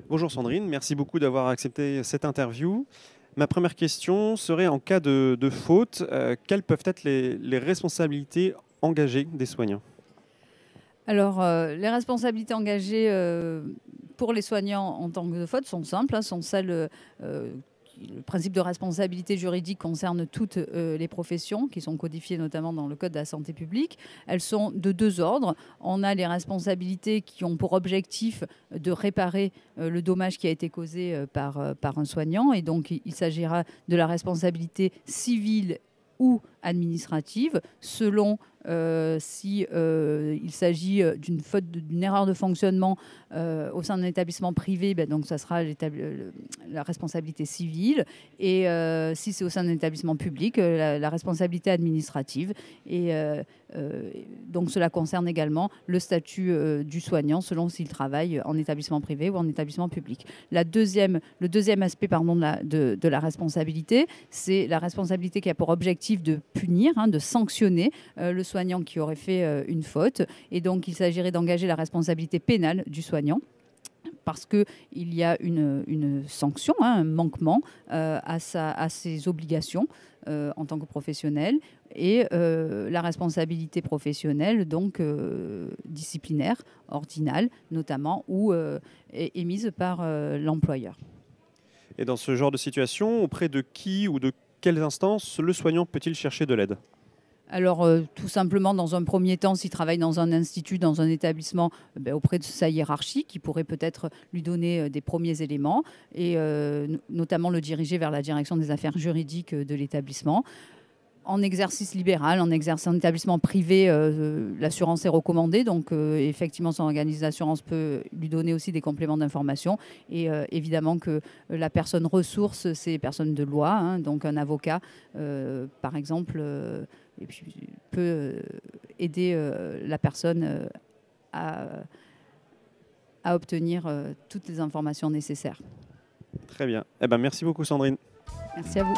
Bonjour Sandrine, merci beaucoup d'avoir accepté cette interview. Ma première question serait en cas de faute, quelles peuvent être les responsabilités engagées des soignants? Alors, les responsabilités engagées pour les soignants en tant que faute sont simples, hein, sont celles. Le principe de responsabilité juridique concerne toutes les professions qui sont codifiées notamment dans le Code de la santé publique. Elles sont de deux ordres. On a les responsabilités qui ont pour objectif de réparer le dommage qui a été causé par un soignant. Et donc, il s'agira de la responsabilité civile ou administrative, selon si il s'agit d'une faute, d'une erreur de fonctionnement au sein d'un établissement privé, ben donc ça sera la responsabilité civile. Et si c'est au sein d'un établissement public, la responsabilité administrative. Et donc cela concerne également le statut du soignant selon s'il travaille en établissement privé ou en établissement public. Le deuxième aspect de la responsabilité, c'est la responsabilité qui a pour objectif de punir, hein, de sanctionner le soignant qui aurait fait une faute. Et donc il s'agirait d'engager la responsabilité pénale du soignant, parce qu'il y a une sanction, hein, un manquement à ses obligations en tant que professionnel, et la responsabilité professionnelle, donc disciplinaire, ordinale notamment, ou est émise par l'employeur. Et dans ce genre de situation, auprès de qui ou de quelles instances le soignant peut-il chercher de l'aide? Alors, tout simplement, dans un premier temps, s'il travaille dans un institut, dans un établissement, auprès de sa hiérarchie, qui pourrait peut-être lui donner des premiers éléments, et notamment le diriger vers la direction des affaires juridiques de l'établissement. En exercice libéral, en établissement privé, l'assurance est recommandée. Donc, effectivement, son organisme d'assurance peut lui donner aussi des compléments d'information. Et évidemment que la personne ressource, c'est les personnes de loi, hein, donc un avocat, par exemple, et puis peut aider la personne à, à obtenir toutes les informations nécessaires. Très bien. Eh ben, merci beaucoup Sandrine. Merci à vous.